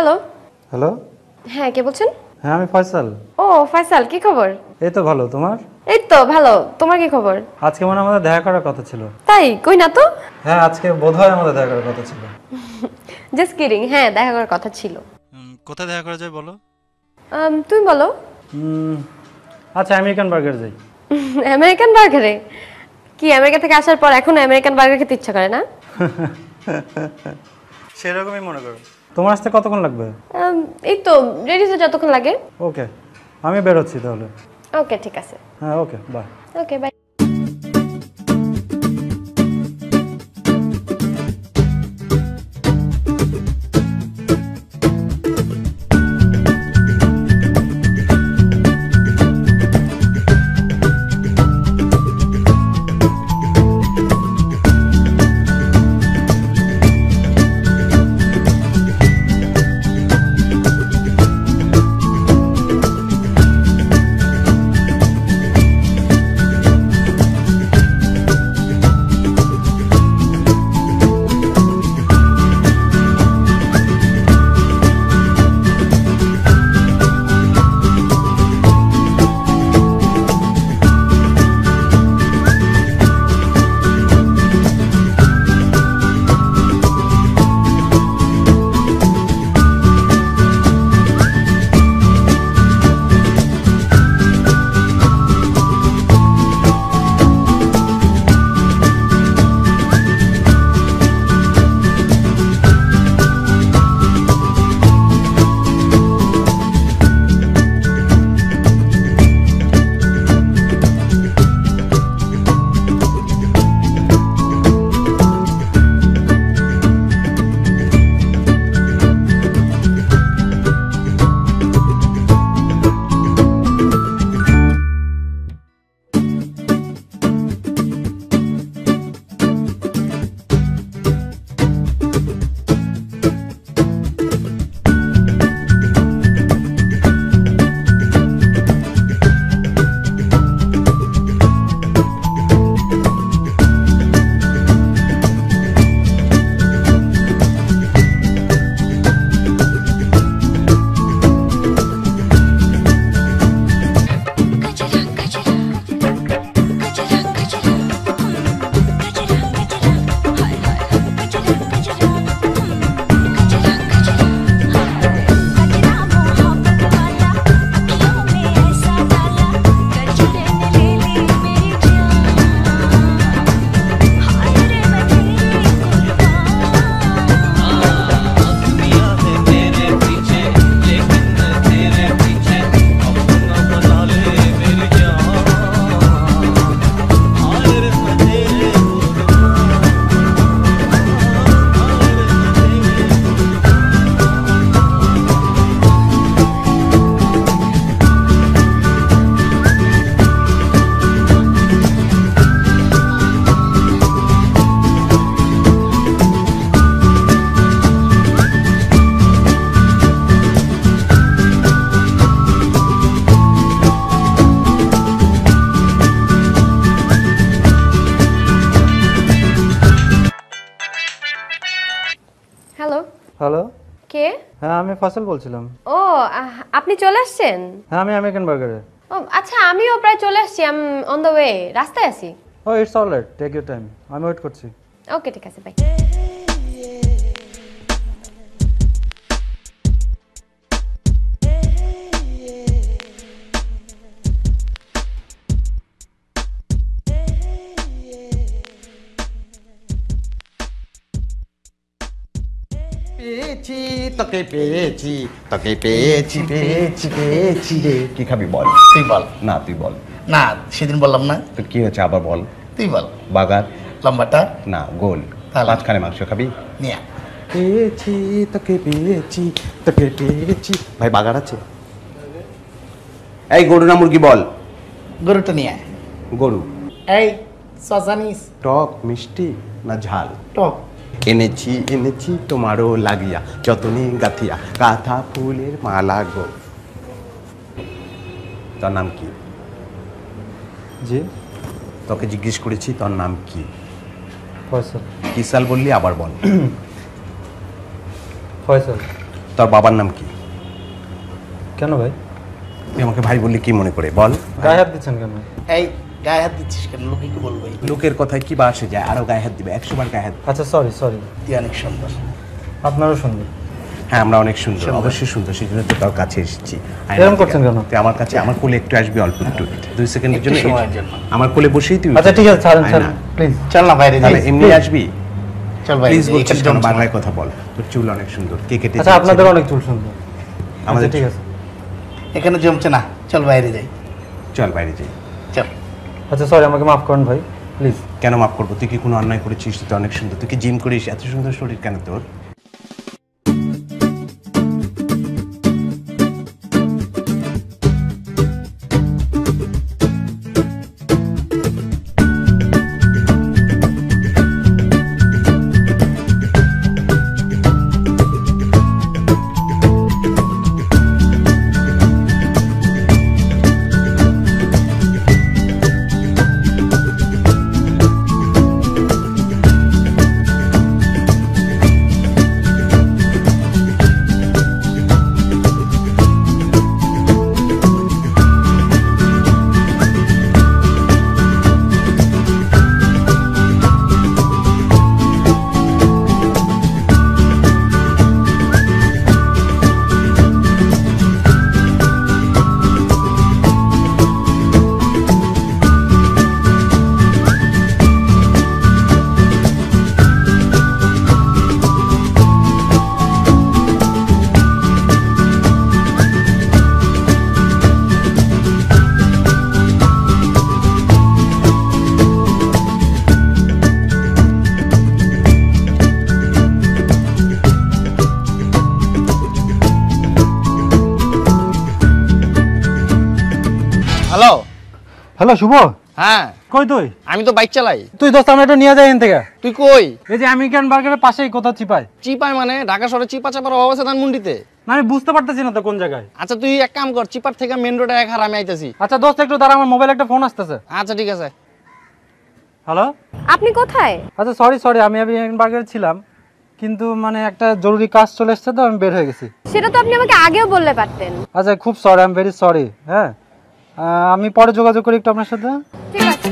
Hello hello. হ্যাঁ কে বলছেন? হ্যাঁ আমি ফয়সাল। ও ফয়সাল, কি খবর? এই তো ভালো, তোমার? এই তো ভালো, তোমার কি খবর? আজকে মনে হয় আমাদের দেখা করার কথা ছিল। তাই? কই না তো। হ্যাঁ আজকে বোধহয় আমাদের দেখা করার কথা ছিল। জাস্ট কিডিং, হ্যাঁ দেখা করার কথা ছিল। কোথায় দেখা করা যায় বলো? তুমি বলো। আচ্ছা আমেরিকান বার্গার যাই। আমেরিকান বার্গারে? কি আমেরিকা থেকে আসার পর এখন আমেরিকান বার্গার খেতে ইচ্ছা করে না? সেরকমই মনে করো। তোমার আসতে কতক্ষণ লাগবে? এই তো রেডি হতে যতক্ষণ লাগে। ওকে আমি বেরোচ্ছি তাহলে। ওকে ঠিক আছে। হ্যাঁ okay bye. Okay bye. Hello কে? হ্যাঁ আমি ফয়সাল বলছিলাম। ও আপনি চলে আসছেন? হ্যাঁ আমি আমেরিকান বার্গারে। ও আচ্ছা, আমিও প্রায় চলে আসছি। I am on the way, রাস্তায় আছি। Oh it's alright, take your time, আমি ওয়েট করছি। ওকে ঠিক আছে, বাই। পেয়েছি তোকে পেয়েছি তোকে পেয়েছি পেয়েছি পেয়েছি রে। কি খাবি বল? তুই বল। না তুই বল। না সেদিন বললাম না। তোর কি হয়েছে আবার বল। তুই বল। বাগার। লম্বাটা। না গোল। তাহলে? মাঝখানে মাংস খাবি? নিয়া। পেয়েছি তোকে পেয়েছি তোকে পেয়েছি। ভাই বাগার আছে? এই গরু না মুরগি বল। গরুটা নিয়ে। গরু। এই সসানিস। টক মিষ্টি না ঝাল? টক। এনেছি এনেছি তোমারও লাগিয়া যতনে গাথিয়া কাঁথা ফুলের মালা গো। তোর নাম কি? জি তোকে জিজ্ঞেস করেছি তোর নাম কি? ফয়সাল। কি সাল বললি আবার বল। ফয়সাল। তোর বাবার নাম কি? কেন ভাই? তুই আমাকে ভাই বললি কি মনে করে বল? গায়ে হাত দিচ্ছেন কেন? এই গায়ে হাত দিচ্ছিস কেন? লোকে কি বলবো? লোকের কথায় কি বা আসে যায়? আরো গায়ে হাত দিবে, 100 বার গায়ে হাত। আচ্ছা সরি সরি। তুই অনেক সুন্দর। আপনারও সুন্দর। হ্যাঁ আমরা অনেক সুন্দর, অবশ্যই সুন্দর, সেই জন্য তো তোর কাছে এসেছি। এরকম করছেন কেন? তুই আমার কাছে, আমার কোলে একটু আসবি, অল্প একটু 2 সেকেন্ডের একটু জন্য সময়ের জন্য। আমার কোলে বসেই তুই। আচ্ছা ঠিক আছে, ছাড়েন ছাড়েন প্লিজ। চল না বাইরে যাই। তাহলে এমনি আসবি? চল বাইরে প্লিজ যাই, বলছিস এখানে কেন? জমছে না। বাংলায় কথা বল। তোর চুল অনেক সুন্দর, কে কেটে? আচ্ছা আপনাদের অনেক চুল সুন্দর। আমাদের ঠিক আছে। এখানে জমছে না, চল বাইরে যাই। চল বাইরে যাই। চল। আচ্ছা সরি, আমাকে মাফ করুন ভাই প্লিজ। কেন মাফ করবো? তুই কি কোনো অন্যায় করেছিস? তুই তো অনেক সুন্দর, তুই কি জিম করিস? এত সুন্দর শরীর কেন তোর? হ্যালো হ্যালো শুভ, হ্যাঁ কই তুই? আমি তো বাইক চালাই। তুই দোস্ত আমরা একটু নিয়ে যাই এখান থেকে। তুই কই? এই যে আমেরিকান বার্গারের পাশেই কোথাও চিপাই। চিপায় মানে ঢাকা শহরে চিপা চাপার অভাব আছে ধানমন্ডিতে? না আমি বুঝতে পারতেছি না তো কোন জায়গায়। আচ্ছা তুই এক কাম কর, চিপার থেকে মেন রোডে এক হার আমি আইতেছি। আচ্ছা দোস্ত একটু দাঁড়া, আমার মোবাইলে একটা ফোন আসতেছে। আচ্ছা ঠিক আছে। হ্যালো, আপনি কোথায়? আচ্ছা সরি সরি, আমি আমেরিকান বার্গারে ছিলাম, কিন্তু মানে একটা জরুরি কাজ চলে এসেছে তো আমি বের হয়ে গেছি। সেটা তো আপনি আমাকে আগেও বললে পারতেন। আচ্ছা খুব sorry, I am very sorry. হ্যাঁ আমি পরে যোগাযোগ করি একটু আপনার সাথে। ঠিক আছে।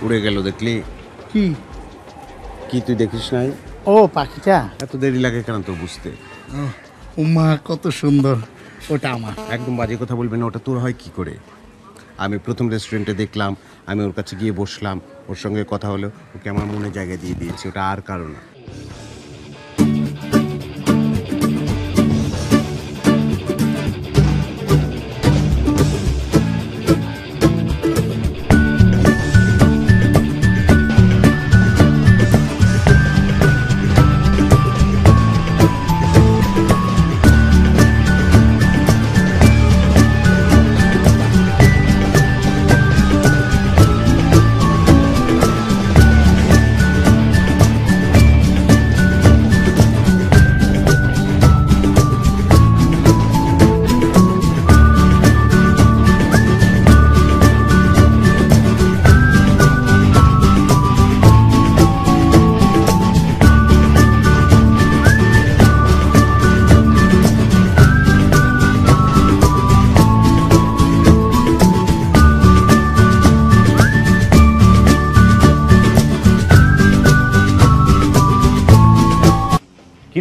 উড়ে গেল দেখলি? কি? কি তুই দেখিস নাই? ও পাখিটা? এত দেরি লাগে কেন তোর বুঝতে? উমা কত সুন্দর। ওটা আমার। একদম বাজে কথা বলবি না, ওটা তোর হয় কি করে? আমি প্রথম রেস্টুরেন্টে দেখলাম, আমি ওর কাছে গিয়ে বসলাম, ওর সঙ্গে কথা হলো, ওকে আমার মনে জায়গা দিয়ে দিয়েছি, ওটা আর কারণ না।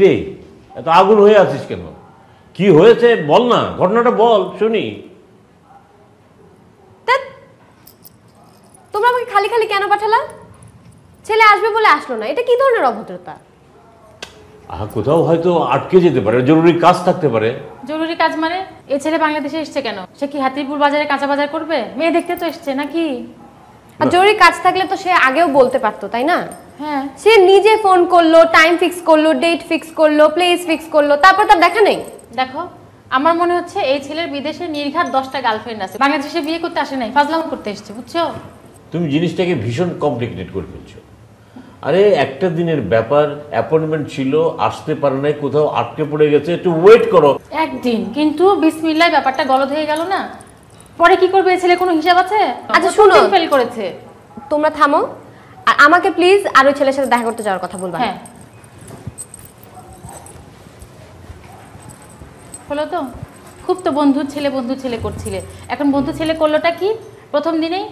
কিরে এত আগুন হয়ে আছিস কেন? কি হয়েছে বল না, ঘটনাটা বল শুনি। ধ্যাৎ, তোমরা আমাকে খালি খালি কেন পাঠালা? ছেলে আসবে বলে আসলো না, এটা কি ধরনের অভদ্রতা? কোথাও হয়তো আটকে যেতে পারে, জরুরি কাজ থাকতে পারে। জরুরি কাজ মানে? এ ছেলে বাংলাদেশে এসছে কেন? সে কি হাতিপুর বাজারে কাঁচা বাজার করবে? মেয়ে দেখতে তো এসছে নাকি? আর জরুরি কাজ থাকলে তো সে আগেও বলতে পারতো, তাই না? হ্যাঁ, সে নিজে ফোন করলো, টাইম ফিক্স করলো, ডেট ফিক্স করলো, প্লেস ফিক্স করলো, তারপর তার দেখা নেই। দেখো আমার মনে হচ্ছে এই ছেলের বিদেশে নির্ঘাত 10টা গার্লফ্রেন্ড আছে, বাংলাদেশে বিয়ে করতে আসে নাই, ফাজলামো করতে এসছে, বুঝছো? তুমি জিনিসটাকে ভীষণ কমপ্লিকেটেড করে ফেলছো। আরে একটা দিনের ব্যাপার, অ্যাপয়েন্টমেন্ট ছিল, আসতে পারে নাই, কোথাও আটকে পড়ে গেছে, একটু ওয়েট করো। একদিন কিন্তু বিসমিল্লাহ ব্যাপারটা গলদ হয়ে গেল না, পরে কি করবে? এই ছেলে কোনো হিসাব আছে? আচ্ছা শুনো, ফেল করেছে। তোমরা থামো, আর আমাকে প্লিজ আর ওই ছেলের সাথে দেখা করতে যাওয়ার কথা বলবা। হ্যাঁ, হলো তো? খুব তো বন্ধু ছেলে করছিলে, এখন বন্ধু ছেলে করলোটা কি? প্রথম দিনেই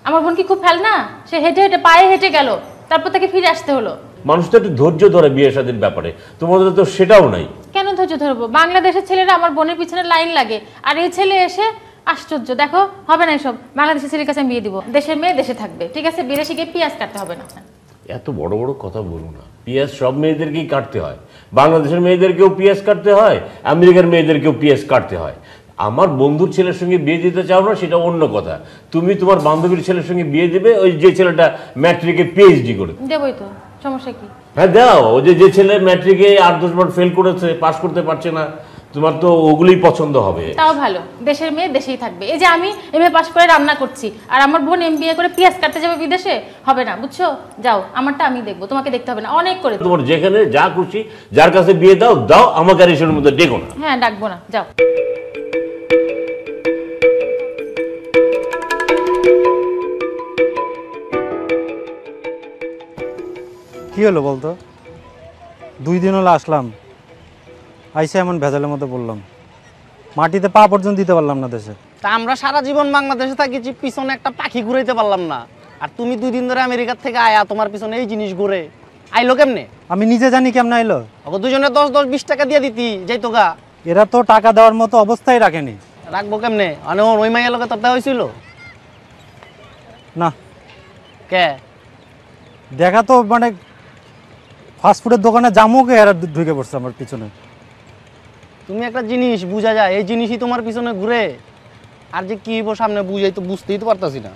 আমার বোন কি খুব ফেল না? সে হেঁটে হেঁটে পায়ে হেঁটে গেল, তারপর তাকে ফিরে আসতে হলো। মানুষ তো একটু ধৈর্য ধরে বিয়ে শাদীর ব্যাপারে, তোমাদের তো সেটাও নাই। কেন ধৈর্য ধরবো? বাংলাদেশের ছেলেরা আমার বোনের পিছনে লাইন লাগে, আর এই ছেলে এসে আশ্চর্য। দেখো হবে না এসব, বাংলাদেশের ছেলের কাছে আমি বিয়ে দিব, দেশের মেয়ে দেশে থাকবে, ঠিক আছে? বিদেশে গিয়ে পেঁয়াজ কাটতে হবে না। এত বড় বড় কথা বলো না, পেঁয়াজ সব মেয়েদেরকেই কাটতে হয়, বাংলাদেশের মেয়েদেরকেও পেঁয়াজ কাটতে হয়, আমেরিকার মেয়েদেরকেও পেঁয়াজ কাটতে হয়। আমার বন্ধুর ছেলের সঙ্গে বিয়ে দিতে চাও না সেটা অন্য কথা, তুমি তোমার বান্ধবীর ছেলের সঙ্গে বিয়ে দেবে ওই যে ছেলেটা ম্যাট্রিকে পিএইচডি করে। দেবই তো, সমস্যা কি? হ্যাঁ দাও, ওই যে ছেলে ম্যাট্রিকে 8-10 বার ফেল করেছে, পাস করতে পারছে না, তোমার তো ওগুলোই পছন্দ হবে। তাও ভালো, দেশের মেয়ে দেশেই থাকবে। এই যে আমি এমএ পাস করে রান্না করছি, আর আমার বোন এমবিএ করে পেঁয়াজ কাটতে যাবে বিদেশে, হবে না, বুঝছো? যাও, আমারটা আমি দেখবো, তোমাকে দেখতে হবে না, অনেক করে। তোমার যেখানে যা খুশি যার কাছে বিয়ে দাও দাও, আমাকে আর এসবের মধ্যে ডেকো না। হ্যাঁ, ডাকবো না, যাও। কি হলো বলতো? 2 দিন হলো আসলাম, আইসে এমন ভেজালের মধ্যে বললাম, মাটিতে পা পর্যন্ত দিতে পারলাম না দেশে। তা আমরা সারা জীবন বাংলাদেশে থাকিছি, পিছনে একটা পাখি ঘুরাইতে পারলাম না, আর তুমি 2 দিন ধরে আমেরিকার থেকে আয়া তোমার পিছনে এই জিনিস ঘুরে আইলো কেমনে? আমি নিজে জানি কেমন আইলো। ওকে দুজনে 10-10-20 টাকা দিয়ে দিতি যাইতো গা। এরা তো টাকা দেওয়ার মতো অবস্থায় রাখেনি। রাখবো কেমনে? মানে ওই মাইয়ের লোকে তোর দেওয়া হয়েছিল না কে? দেখা তো মানে ফাস্টফুডের দোকানে জামুকে এরা ঢুকে পড়ছে আমার পিছনে। তুমি একটা জিনিস বুঝা যায়, এই জিনিসই তোমার পিছনে ঘুরে, আর যে কি সামনে বুঝাই তো বুঝতেই তো পারতাছি না।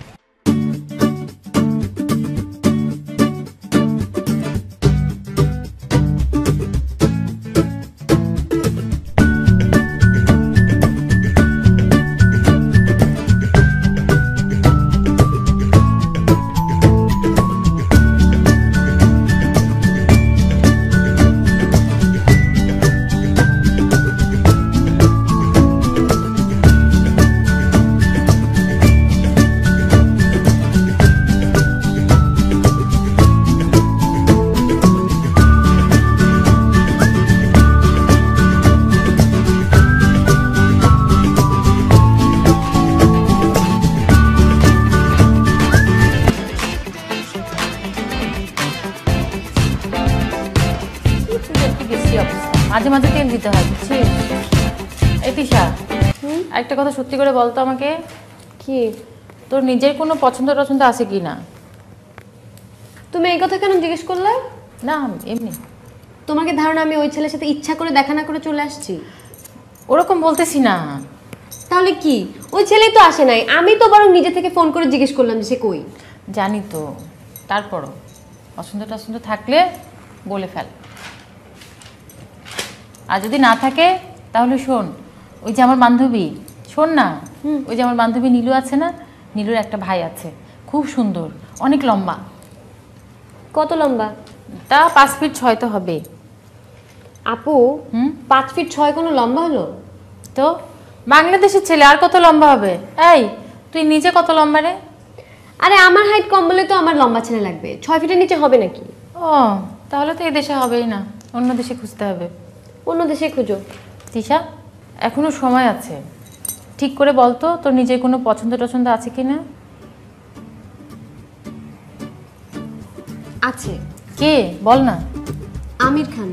মাঝে মাঝে তেল দিতে হয়, বুঝছিস? এই তিশা, একটা কথা সত্যি করে বলতো আমাকে, কি? তোর নিজের কোনো পছন্দ টছন্দ আছে কি না? তুমি এই কথা কেন জিজ্ঞেস করলে? না এমনি। তোমাকে ধারণা আমি ওই ছেলের সাথে ইচ্ছা করে দেখা না করে চলে আসছি? ওরকম বলতেছি না। তাহলে কি? ওই ছেলেই তো আসে নাই, আমি তো বরং নিজে থেকে ফোন করে জিজ্ঞেস করলাম যে সে কই। জানি তো, তারপরও পছন্দ টছন্দ থাকলে বলে ফেল, আর যদি না থাকে তাহলে শোন, ওই যে আমার বান্ধবী, শোন না, ওই যে আমার বান্ধবী নীলু আছে না, নীলুর একটা ভাই আছে, খুব সুন্দর, অনেক লম্বা। কত লম্বা? তা 5 ফিট 6 তো হবে। আপু 5 ফিট 6 কোনো লম্বা হলো? তো বাংলাদেশের ছেলে আর কত লম্বা হবে? এই তুই নিজে কত লম্বা রে? আরে আমার হাইট কম বলে তো আমার লম্বা ছেলে লাগবে, 6 ফিটের নিচে হবে নাকি? ও তাহলে তো এই দেশে হবেই না, অন্য দেশে খুঁজতে হবে। অন্য দেশে খুঁজো। তিশা, এখনো সময় আছে, ঠিক করে বলতো তোর নিজের কোনো পছন্দ টছন্দ আছে কি না? আছে। কে? বল না। আমির খান।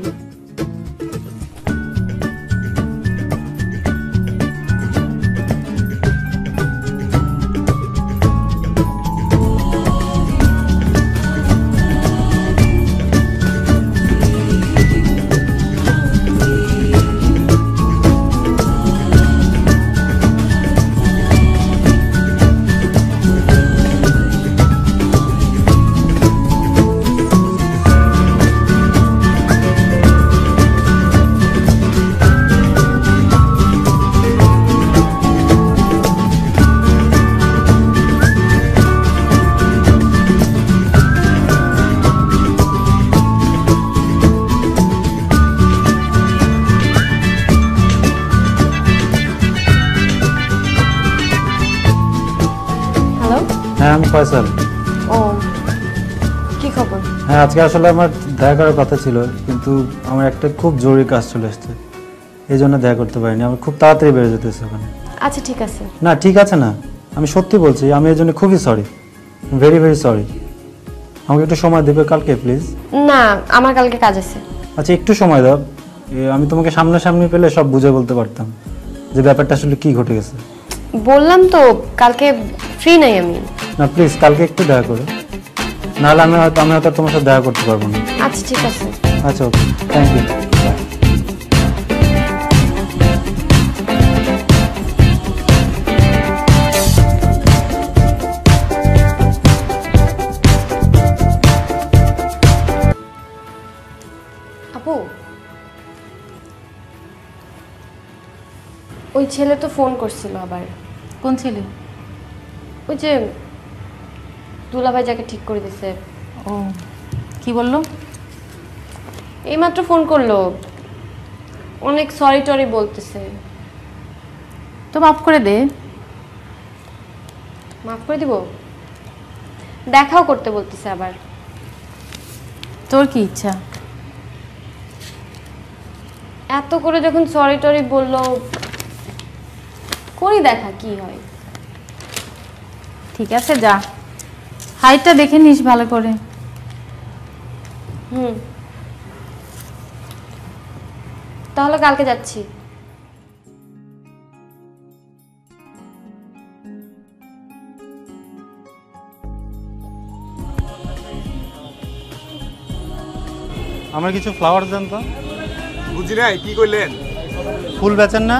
হ্যাঁ আমি ফয়সাল। ও কি খবর? হ্যাঁ আজকে আসলে আমার দেখা করার কথা ছিল, কিন্তু আমার একটা খুব জরুরি কাজ চলে এসেছে, এই জন্য দেখা করতে পারিনি। আমি খুব তাড়াতাড়ি বেড়ে যেতেছে ওখানে। আচ্ছা ঠিক আছে। না ঠিক আছে না, আমি সত্যি বলছি, আমি এর জন্য খুবই সরি, ভেরি ভেরি সরি। আমাকে একটু সময় দেবে কালকে প্লিজ? না আমার কালকে কাজ আছে। আচ্ছা একটু সময় দাও, আমি তোমাকে সামনাসামনি পেলে সব বুঝে বলতে পারতাম যে ব্যাপারটা আসলে কি ঘটে গেছে। বললাম তো কালকে ফ্রি নাই আমি। না প্লিজ কালকে একটু দেখা করো, নাহলে আমি হয়তো তোমার সাথে দেখা করতে পারবো না। আচ্ছা ঠিক আছে। আচ্ছা ওকে, থ্যাংক ইউ। আপু ওই ছেলে তো ফোন করছিল আবার। কোন ছেলে? ওই যে দুলাভাই যাকে ঠিক করে দিছে। ও কি বললো? এইমাত্র ফোন করলো, অনেক সরি টরি বলতেছে। তো মাফ করে দে। মাফ করে দিব? দেখাও করতে বলতেছে আবার। তোর কি ইচ্ছা? এত করে যখন সরি টরি বললো, করি দেখা কি হয়। ঠিক আছে যা, হাইটটা দেখে নিস ভালো করে। তাহলে কালকে যাচ্ছি। আমার কিছু ফ্লাওয়ার দেন তো। বুঝি নাই কি কইলেন? ফুল বেচেন না?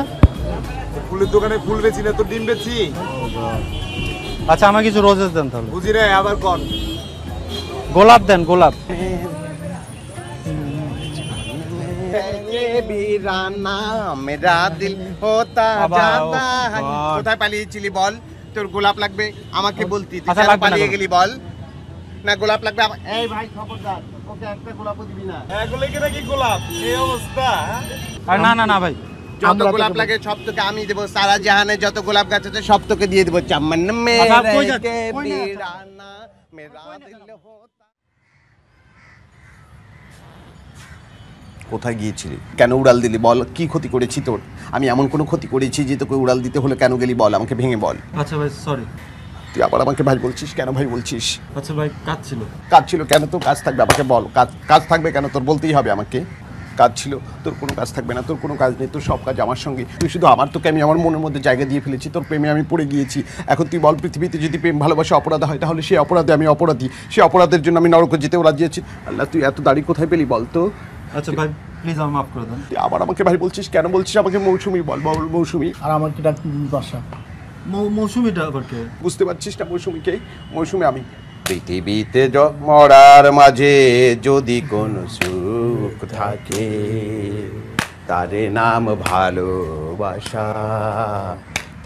ফুলের দোকানে ফুল বেচি না তো ডিম বেচি। আচ্ছা আমার কিছু রোজেস দেন তাহলে। বুঝি নাই আবার কোন? গোলাপ দেন, গোলাপ। মেরা দিল হোতা আবার, জাতা ও God। কোথায় পালিয়েছিলি বল? তোর গোলাপ লাগবে আমাকে বলতি, তুই আচ্ছা, কেন লাগবে না পালিয়ে গোলাপ। গেলি বল? না গোলাপ লাগবে এই ভাই খবরদার, ওকে একটা গোলাপও দিবি না। এগুলো কি নাকি গোলাপ? এই অবস্থা? আর না না না ভাই, যত গোলাপ লাগে সব তোকে আমি দেবো, সারা জাহানে যত গোলাপ গাছ আছে সব তোকে দিয়ে দেবো। চাম্মান মেরা কই যাচ্ছে? কে কই না? বিরানা মেরা দিল হোতা। কোথায় গিয়েছিলি? কেন উড়াল দিলি বল? কি ক্ষতি করেছি তোর? আমি এমন কোনো ক্ষতি করেছি যে তোকে উড়াল দিতে হলে কেন গেলি বল? আমাকে ভেঙে বল। আচ্ছা ভাই সরি। তুই আবার আমাকে ভাই বলছিস কেন? ভাই বলছিস আচ্ছা ভাই কাজ ছিল। কাজ ছিল কেন? তোর কাজ থাকবে আমাকে বল। কাজ থাকবে কেন তোর? বলতেই হবে আমাকে। কাজ ছিল, তোর কোনো কাজ থাকবে না। তোর কোনো কাজ নেই, তোর সব কাজ আমার সঙ্গে। তুই শুধু তোকে আমি আমার মনের মধ্যে জায়গা দিয়ে ফেলেছি, তোর প্রেমে আমি পড়ে গিয়েছি। এখন তুই বল, পৃথিবীতে যদি প্রেম ভালোবাসা অপরাধ হয় তাহলে সেই অপরাধে আমি অপরাধী, সেই অপরাধের জন্য আমি নরকে যেতেও রাজি আছি। আল্লাহ তুই এত দাড়ি কোথায় পেলি বল তো? আচ্ছা ভাই প্লিজ আমার মাফ করে দেন। তুই আবার আমাকে ভাই বলছিস কেন? বলছিস আমাকে মৌসুমি বল, বল মৌসুমি। আর আমার কি ডাক বাসা? মৌসুমিটা আবার কে? বুঝতে পারছিস না মৌসুমিকে? মৌসুমি আমি। পৃথিবীতে মরার মাঝে যদি কোনো সুখ থাকে, তারে নাম ভালোবাসা,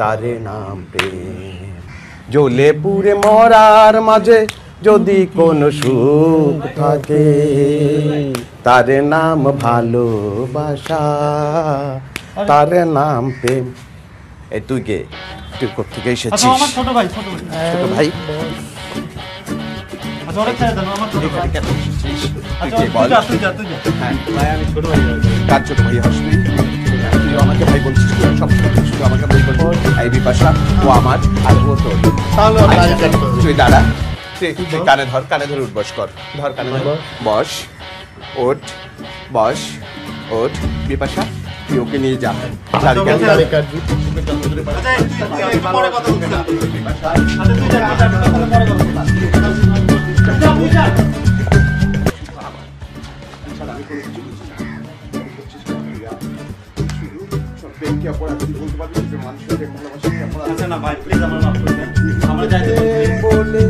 তারে নাম প্রেম। জ্বলে পুড়ে মরার মাঝে যদি কোনো সুখ থাকে, তারে নাম ভালোবাসা, তারে নাম প্রেম। এই তুই কে? তুই কোথেকে আচ্ছা এসেছিস? আমার ছোট ভাই, ছোট ভাই। ছোট ভাই? আচ্ছা ওরে ছেড়ে দেন, আমার ছোট ভাই। কেন এসেছিস? তুই আচ্ছা কে বল? তুই যা। হ্যাঁ, ভাই আমি ছোট ভাই। কার ছোট ভাই হস তুই? তুই আমাকে ভাই বলছিস, তুই সব শুধু আমাকে ভাই বলছিস। এই বিপাশা ও আমার আর ও তোর। তাহলে আর দাড়ি কাটতে হবে। তুই দাঁড়া, তুই কানে ধর, কানে ধরে উঠবস কর। ধর কানে ধর, বস, ওঠ, বস, ওঠ। বিপাশা তুই ওকে নিয়ে যা। দাড়ি কাটবি। দাড়ি কাটবি। আচ্ছা তুই পরে কথা বলছিস। আচ্ছা তুই যা, পরে কথা বলছিস। যা। আচ্ছা না ভাই প্লিজ আমার মাফ করে দেন, আমরা যাইতে বলে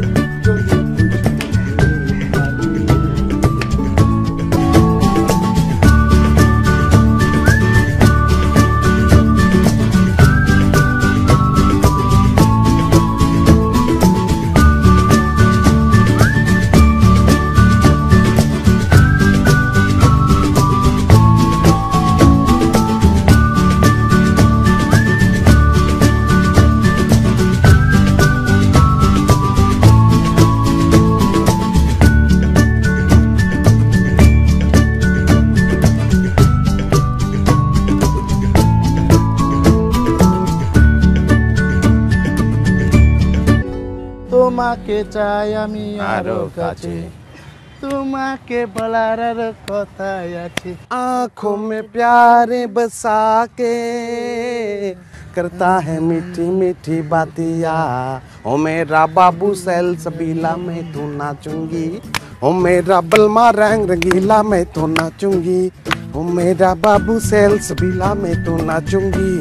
তোমাকে চাই আমি আরো কাছে, তোমাকে বলার আর কথাই আছে। आँखों में प्यारे बसा के करता है मीठी मीठी बातिया, ओ मेरा बाबू सैल सबीला मैं तो नाचूंगी, ओ मेरा बलमा रंग रंगीला मैं तो नाचूंगी, ओ मेरा बाबू सैल सबीला मैं तो नाचूंगी।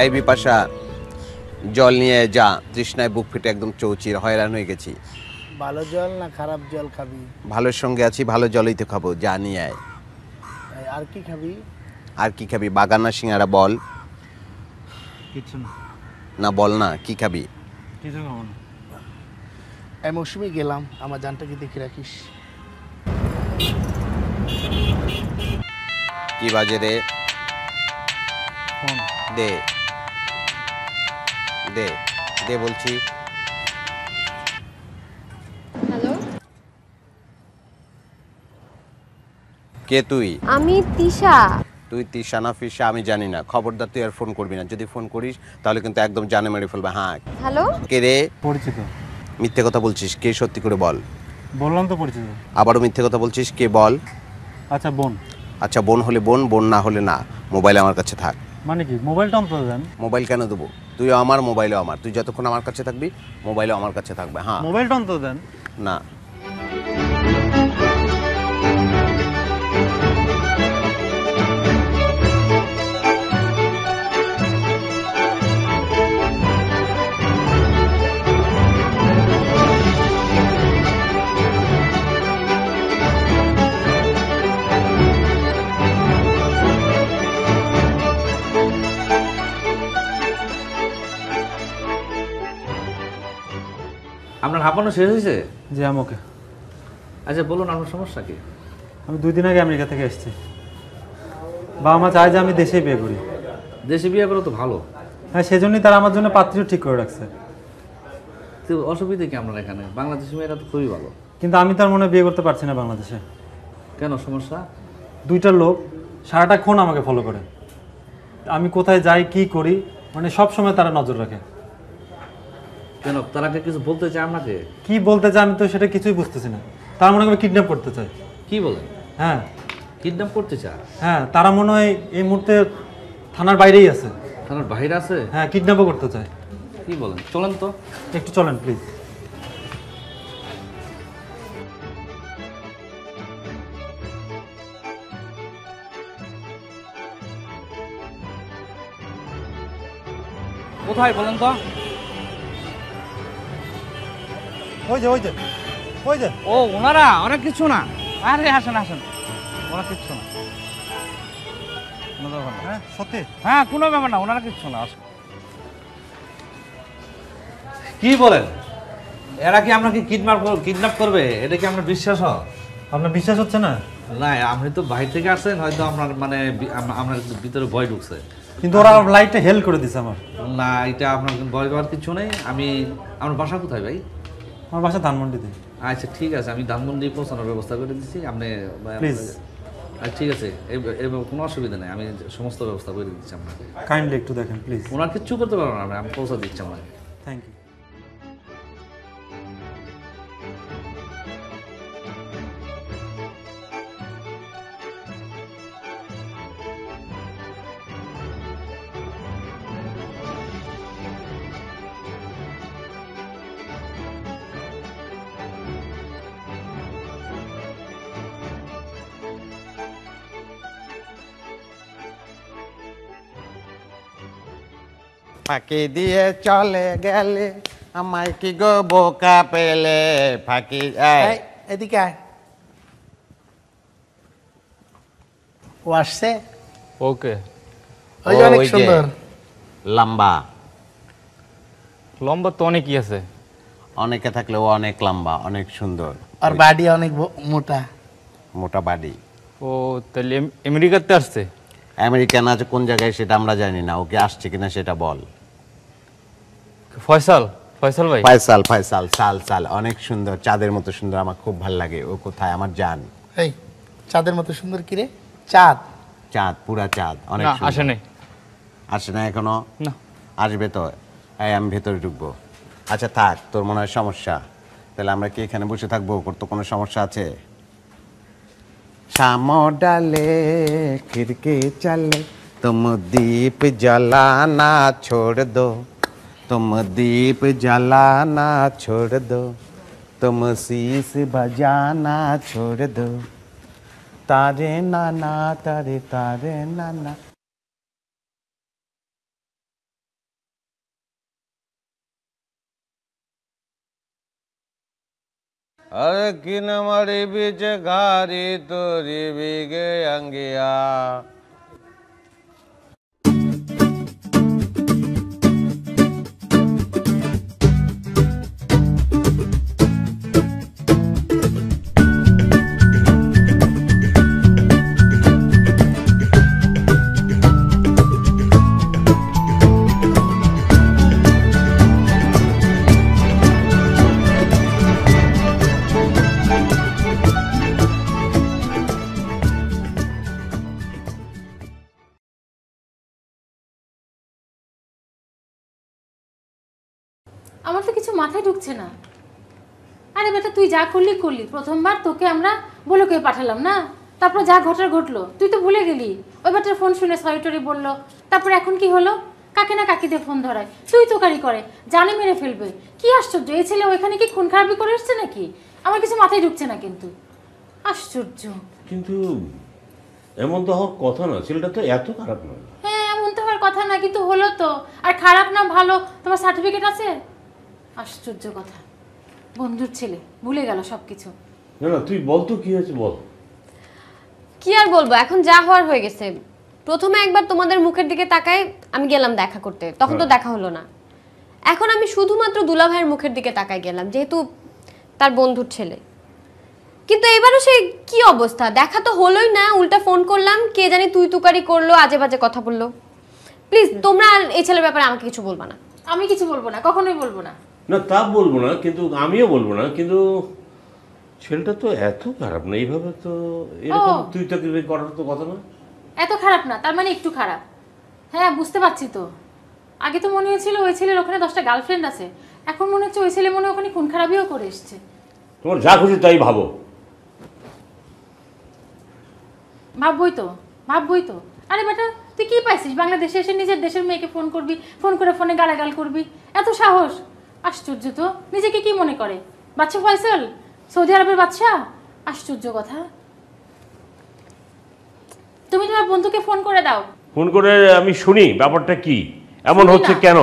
এই বিপাশা, জল নিয়ে যা, তৃষ্ণায় বুক ফেটে একদম চৌচির হয়রান হয়ে গেছি। ভালো জল না খারাপ জল খাবি? ভালোর সঙ্গে আছি, ভালো জলই তো খাবো, যা নিয়ে আয়। আর কি খাবি? আর কি খাবি? বাগানা সিঙ্গারা বল। কিছু না। না বল না, কি খাবি? কিছু খাবো না। এই মৌসুমে গেলাম, আমার জানটাকে দেখে রাখিস। কি বাজে রে? ফোন দে দে দে বলছি। হ্যালো, কে তুই? আমি তিশা। তুই তিশা না ফিশা আমি জানি না, খবরদার তুই আর ফোন করবি না। যদি ফোন করিস তাহলে কিন্তু একদম জানে মেরে ফেলবে। হ্যাঁ হ্যালো, কে রে? পরিচিত। মিথ্যে কথা বলছিস, কে? সত্যি করে বল। বললাম তো পরিচিত। আবারও মিথ্যে কথা বলছিস, কে বল? আচ্ছা বোন। আচ্ছা বোন হলে বোন, বোন না হলে না। মোবাইল আমার কাছে থাক। মানে কি? মোবাইলটা অন্তত দেন। মোবাইল কেন দেবো? তুইও আমার, মোবাইলও আমার। তুই যতক্ষণ আমার কাছে থাকবি মোবাইলও আমার কাছে থাকবে। হ্যাঁ মোবাইলটা অন্তত দেন। না। আপনার হাঁপানো শেষ হয়েছে? জি আমাকে। আচ্ছা বলুন আপনার সমস্যা কি? আমি 2 দিন আগে আমেরিকা থেকে এসেছি। বাবা মা চায় যে আমি দেশেই বিয়ে করি। দেশে বিয়ে করো তো ভালো। হ্যাঁ, সেজন্যই তারা আমার জন্য পাত্রীও ঠিক করে রাখছে। তো অসুবিধা কি আপনার এখানে? বাংলাদেশি মেয়েরা তো খুবই ভালো। কিন্তু আমি তার মনে বিয়ে করতে পারছি না বাংলাদেশে। কেন সমস্যা? 2টা লোক সারাটাক্ষণ আমাকে ফলো করে। আমি কোথায় যাই, কি করি, মানে সব সময় তারা নজর রাখে। কেন তারা কিছু বলতে চায় আপনাকে? কি বলতে চায় আমি তো সেটা কিছুই বুঝতেছি না। তারা মনে হয় কিডন্যাপ করতে চায়। কি বলেন? হ্যাঁ কিডন্যাপ করতে চায়? হ্যাঁ, তারা মনে হয় এই মুহূর্তে থানার বাইরেই আছে। থানার বাইরে আছে? হ্যাঁ, কিডন্যাপও করতে চায়। কি বলেন? চলেন তো একটু চলেন প্লিজ। কোথায় বলেন তো? ওই যে ওই যে ওই যে। ও ওনারা? অনেক কিছু না। আরে আসেন আসেন, ওরা কিচ্ছু না। হ্যাঁ সত্যি? হ্যাঁ কোনো ব্যাপার না, ওনারা কিচ্ছু না। আসুন। কি বলেন? এরা কি আপনাকে কিডন্যাপ করবে? এটা কি আপনার বিশ্বাস হয়? আপনার বিশ্বাস হচ্ছে না? না, আপনি তো বাইরে থেকে আসছেন, হয়তো আপনার মানে আপনার ভিতরে ভয় ঢুকছে। কিন্তু ওরা লাইটটা হেল্প করে দিছে আমার। না, এটা আপনার ভয় পাওয়ার কিছু নেই। আপনার বাসা কোথায় ভাই? আমার বাসা ধানমন্ডিতে। আচ্ছা ঠিক আছে, আমি ধানমন্ডি পৌঁছানোর ব্যবস্থা করে দিচ্ছি। আপনি প্লিজ। আচ্ছা ঠিক আছে, কোনো অসুবিধা নেই, আমি সমস্ত ব্যবস্থা করে দিচ্ছি আপনাকে। কাইন্ডলি একটু দেখেন প্লিজ। ওনার কিচ্ছু করতে পারবো না, আমি পৌঁছা দিচ্ছি আপনাকে। Thank you. ফাঁকি দিয়ে চলে গেলে আমায় কি গো বোকা পেলে। ফাঁকি এদিকে আয়। ও আসছে? ওকে। ওই যে অনেক সুন্দর। লম্বা। লম্বা তো অনেকই আছে। অনেকে থাকলে ও অনেক লম্বা, অনেক সুন্দর। আর বাড়ি অনেক মোটা। মোটা বাড়ি। ও তাহলে আমেরিকাতে আসছে? আমেরিকান আছে কোন জায়গায় সেটা আমরা জানি না, ওকে আসছে কিনা সেটা বল। ফয়সাল, ফয়সাল ভাই? ফয়সাল, ফয়সাল, সাল সাল, অনেক সুন্দর, চাঁদের মতো সুন্দর, আমার খুব ভালো লাগে। ও কোথায় আমার জান? এই চাঁদের মতো সুন্দর কি রে? চাঁদ? চাঁদ, পুরা চাঁদ, অনেক না, সুন্দর। আসে নাই। আসে না এখনো? না। আসবে তো। এই আমি ভেতরে ঢুকবো। আচ্ছা থাক, তোর মনে হয় সমস্যা, তাহলে আমরা কি এখানে বসে থাকবো? তো কোনো সমস্যা আছে? शाम डाले खिड़की चले, तुम दीप जलाना छोड़ दो, तुम दीप जलाना छोड़ दो, तुम शीश बजाना छोड़ दो, तारे नाना तारे तारे नाना। अरे किन मरी बीच घारी तोरी बिगे अंगिया। আমার তো কিছু মাথায় ঢুকছে না। আরে বেটা তুই যা করলি করলি, প্রথমবার তোকে আমরা বলকে পাঠালাম না, তারপর যা ঘটার ঘটলো তুই তো ভুলে গেলি। ওই বেটার ফোন শুনে সরি টরি বললো, তারপর এখন কি হলো? কাকে না কাকি দিয়ে ফোন ধরায়, তুই তোকারি করে, জানে মেরে ফেলবে। কি আশ্চর্য, এই ছেলে ওইখানে কি খুন খারাপি করে এসছে নাকি? আমার কিছু মাথায় ঢুকছে না কিন্তু, আশ্চর্য। কিন্তু এমন তো হওয়ার কথা না, ছেলেটা তো এত খারাপ নয়। হ্যাঁ এমন তো হওয়ার কথা না, কিন্তু হলো তো। আর খারাপ না ভালো তোমার সার্টিফিকেট আছে? আশ্চর্য কথা, বন্ধুর ছেলে ভুলে গেল সবকিছু। না না তুই বল তো কি হয়েছে বল। কি আর বলবো, এখন যা হওয়ার হয়ে গেছে। প্রথমে একবার তোমাদের মুখের দিকে তাকায় আমি গেলাম দেখা করতে, তখন তো দেখা হলো না। এখন আমি শুধুমাত্র দুলা ভাইয়ের মুখের দিকে তাকায় গেলাম, যেহেতু তার বন্ধুর ছেলে। কিন্তু এবারও সে কি অবস্থা, দেখা তো হলোই না, উল্টা ফোন করলাম, কে জানি তুই তুকারি করলো, আজে বাজে কথা বললো। প্লিজ তোমরা আর এই ছেলের ব্যাপারে আমাকে কিছু বলবা না। আমি কিছু বলবো না, কখনোই বলবো না। না তা বলবো না, কিন্তু আমিও বলবো না, কিন্তু ছেলেটা তো এত খারাপ না, এইভাবে তো এরকম তুই তো করার তো কথা না। এত খারাপ না তার মানে একটু খারাপ? হ্যাঁ বুঝতে পারছি তো। আগে তো মনে হয়েছিল ওই ছেলের ওখানে 10টা গার্লফ্রেন্ড আছে, এখন মনে হচ্ছে ওই ছেলে মনে হয় ওখানে খুন খারাপিও করে এসছে। তোমার যা খুশি তাই ভাবো। ভাববই তো, ভাববই তো। আরে বেটা তুই কি পাইছিস বাংলাদেশে এসে নিজের দেশের মেয়েকে ফোন করবি, ফোন করে ফোনে গালাগাল করবি, এত সাহস? আশ্চর্য তো, নিজেকে কি মনে করে বাচ্চা ফয়সাল, সৌদি আরবের বাচ্চা? আশ্চর্য কথা। তুমি তোমার বন্ধুকে ফোন করে দাও। ফোন করে আমি শুনি ব্যাপারটা কি, এমন হচ্ছে কেন?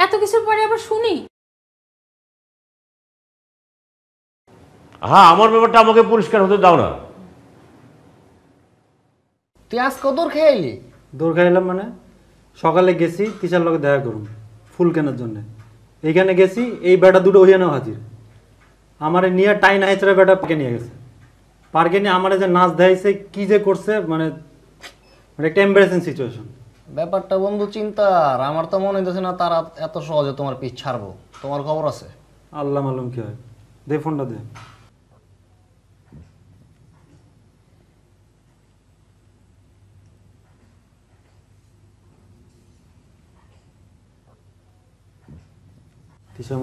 এত কিছুর পরে আবার শুনি? হ্যাঁ আমার ব্যাপারটা আমাকে পরিষ্কার হতে দাও না। তুই আজ কত দূর খেয়ে এলি? দূর খাইলাম মানে সকালে গেছি টিচার লোকে দেখা করুন ফুল কেনার জন্য, এইখানে গেছি এই বেটা দুটো ওইখানেও হাজির। আমার নিয়ে টাইনা হেঁচড়া বেটা পার্কে নিয়ে গেছে, পার্কে নিয়ে আমার যে নাচ দেখাইছে কি যে করছে, মানে একটা এম্বারেসিং সিচুয়েশন। ব্যাপারটা বন্ধু চিন্তার, আমার তো মনে হইতেছে না তারা এত সহজে তোমার পিছ ছাড়বো। তোমার খবর আছে? আল্লাহ মালুম কি হয়, দে ফোনটা দে।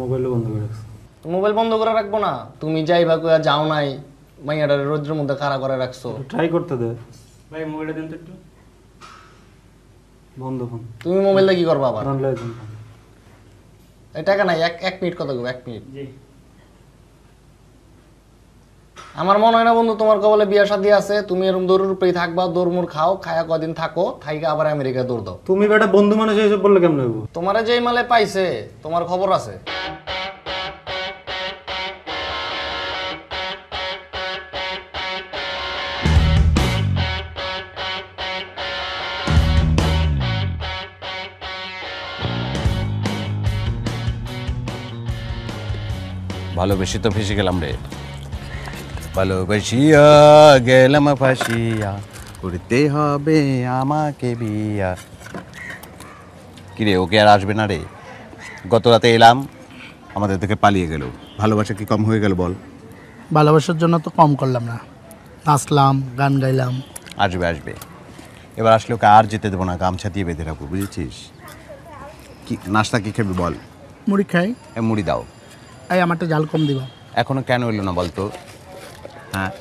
মোবাইল বন্ধ করে রাখছো? মোবাইল বন্ধ করে রাখবো না, তুমি যাইবা কইয়া যাও নাই, মাইয়াটারে রোদ্রের মধ্যে খাড়া করে রাখছো। ট্রাই করতে দে ভাই, মোবাইলটা দেন তো একটু। বন্ধ ফোন। তুমি মোবাইলটা কি করবা আবার? এই টাকা নাই, এক মিনিট কথা কইব, 1 মিনিট। আমার মনে হয় না বন্ধু তোমার কবলে বিয়া শাদী আছে, তুমি এরকম দৌড়ের উপরেই থাকবা, দৌড়মুড় খাও, খায়া কদিন থাকো, থাইকা আবার আমেরিকায় দৌড় দাও। তুমি বেটা বন্ধু মানুষ এসব বললে কেমন হইব? তোমারে যেই মালে পাইছে তোমার খবর আছে? ভালোবেসে তো ফেসে গেলাম রে। ভালোবাসিয়া গেলাম ফাঁসিয়া করতে হবে আমাকে বিয়া। কিরে ওকে আর আসবে না রে? গত রাতে এলাম, আমাদের থেকে পালিয়ে গেল। ভালোবাসা কি কম হয়ে গেল বল? ভালোবাসার জন্য তো কম করলাম না, নাচলাম, গান গাইলাম। আসবে আসবে, এবার আসলে ওকে আর যেতে দেবো না, গামছা দিয়ে বেঁধে রাখবো, বুঝেছিস? কি নাস্তা কি খাবি বল? মুড়ি খাই। মুড়ি দাও। এই আমারটা জাল কম দিবা। এখনো কেন এলো না বলতো? হ্যাঁ,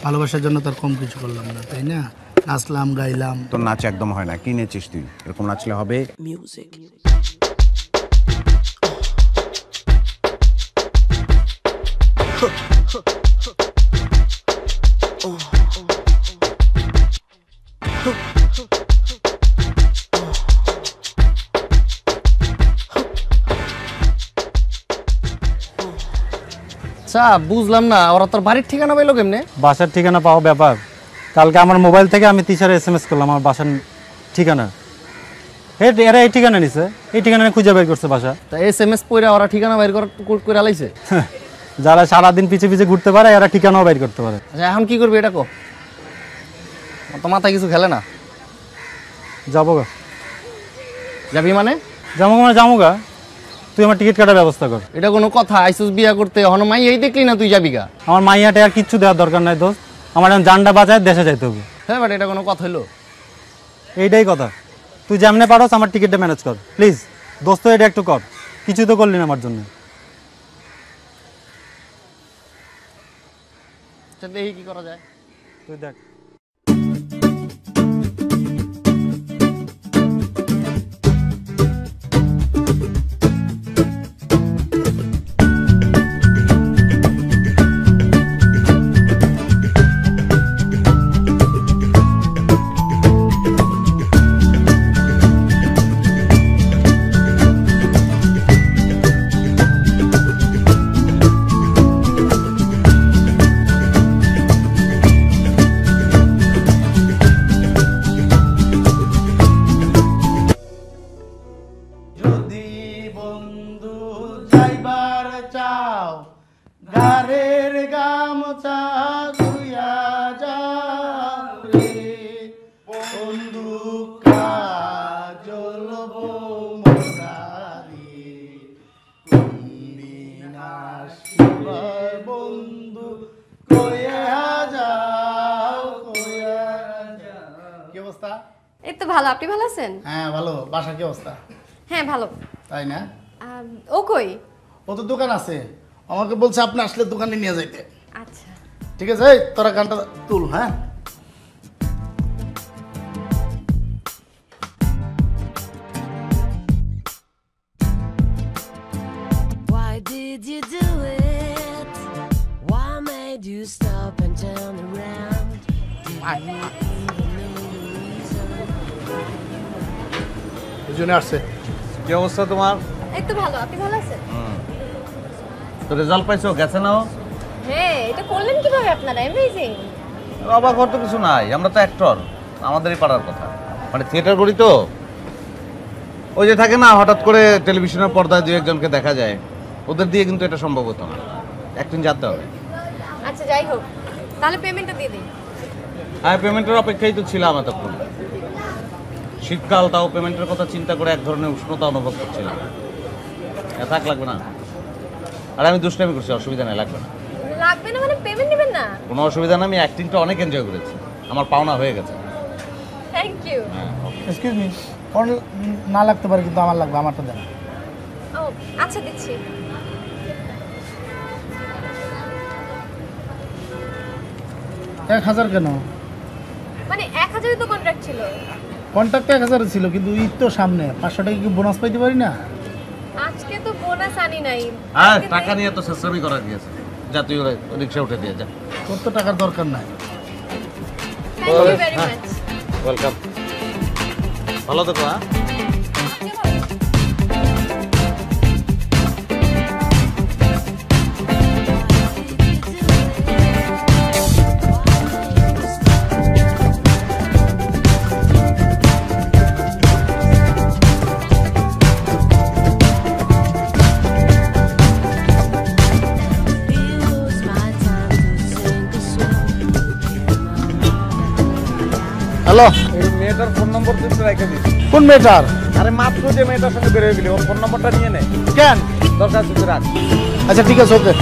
ভালোবাসার জন্য তার কম কিছু করলাম না, তাই না? নাচলাম, গাইলাম। তোর নাচ একদম হয় না। কি নেচিস তুই? এরকম নাচলে হবে? মিউজিক। আচ্ছা বুঝলাম না, ওরা তোর বাড়ির ঠিকানা পাইলো কেমনে? বাসার ঠিকানা পাওয়া ব্যাপার। কালকে আমার মোবাইল থেকে আমি তিশারে SMS করলাম আমার বাসার ঠিকানা। এরা এই ঠিকানা নিছে, এই ঠিকানা খুঁজে বের করছে বাসা। তা SMS পড়ে ওরা ঠিকানা বাইর করে আলাইছে? যারা সারাদিন পিছে পিছে ঘুরতে পারে এরা ঠিকানাও বাইর করতে পারে। আচ্ছা এখন কি করবি এটা কো? তো মাথায় কিছু খেলে না। যাবো গা। যাবি মানে? যাবো গা। তুই আমার টিকিট কাটার ব্যবস্থা কর। এটা কোনো কথা? আইসুস বিয়া করতে এখন মাইয়াই দেখলি না তুই যাবি গা? আমার মাইয়াটে আর কিচ্ছু দেওয়ার দরকার নাই দোস্ত, আমার এখন জানটা বাঁচায় দেশে যাইতে হবে। হ্যাঁ বাট এটা কোনো কথা হইলো? এইটাই কথা। তুই যেমনে পারস আমার টিকিটটা ম্যানেজ কর প্লিজ দোস্ত, এটা একটু কর। কিছু তো করলি না আমার জন্য। দেখি কি করা যায়, তুই দেখ। গারের গামছা ধুইয়া যাও রে বন্ধু, কাজল মোরারি কোনদিন আসিবা বন্ধু, কইয়া যাও কইয়া যাও। কি অবস্থা? এই তো ভালো, আপনি ভালো আছেন? হ্যাঁ ভালো। বাসার কি অবস্থা? হ্যাঁ ভালো। তাই না? ও কই? ও তো দোকান আছে, আমাকে বলছে আপনি আসলে দোকানে নিয়ে যাইতে। আচ্ছা ঠিক আছে, এই তোরা গানটা তুল। হ্যাঁ Why did you do it? Why made you stop and turn around? দুজনে আসছে। কি অবস্থা তোমার? এই তো ভালো, আপনি ভালো আছেন? তো রেজাল্ট পাইছো? গেছে নাও? হ্যাঁ, এটা করলেন কিভাবে আপনারা? অ্যামেজিং। অবাক হওয়ার তো কিছু নাই, আমরা তো অ্যাক্টর, আমাদেরই পারার কথা। মানে থিয়েটার করি তো, ওই যে থাকে না হঠাৎ করে টেলিভিশনের পর্দায় দু একজনকে দেখা যায়, ওদের দিয়ে কিন্তু এটা সম্ভব হতো না, অ্যাক্টিং জানতে হবে। আচ্ছা যাই হোক, তাহলে পেমেন্টটা দিয়ে দিই। হ্যাঁ পেমেন্টের অপেক্ষাই তো ছিলাম এতক্ষণ। শীতকাল, তাও পেমেন্টের কথা চিন্তা করে এক ধরনের উষ্ণতা অনুভব করছিলাম। থাক, লাগবে না। আর আমি দুষ্টামি করছি, অসুবিধা নেই, লাগবে না। লাগবে না মানে পেমেন্ট নেবেন না? কোনো অসুবিধা না, আমি অ্যাক্টিংটা অনেক এনজয় করেছি, আমার পাওনা হয়ে গেছে। Thank you. এক্সকিউজ মি, কোন না লাগতে পারে কিন্তু আমার লাগবে, আমারটা দেন। ও আচ্ছা দিচ্ছি। এক 1000 কেন? মানে 1000 তো কন্ট্রাক্ট ছিল। কন্ট্রাক্ট 1000 ছিল, কিন্তু ঈদ তো সামনে, 500 টাকা কি বোনাস পাইতে পারি না? আজকে তো বোনাস আনি নাই। হ্যাঁ টাকা নিয়ে তো শেষরামি করা গিয়েছে, যা তুই রিক্সা উঠে দিয়ে যা। তোর তো টাকার দরকার নাই। Thank you very much. Welcome. ভালো থেকো। হ্যাঁ It was my time to sink or hello, এই মেয়েটার ফোন নম্বর তুই রেখে দিস। কোন মেয়েটার? আরে মাত্র যে মেয়েটার সঙ্গে বের হয়ে গেলি ওর ফোন নম্বরটা নিয়ে নে। কেন? দরকার তুই রাখ। আচ্ছা ঠিক আছে, ওকে।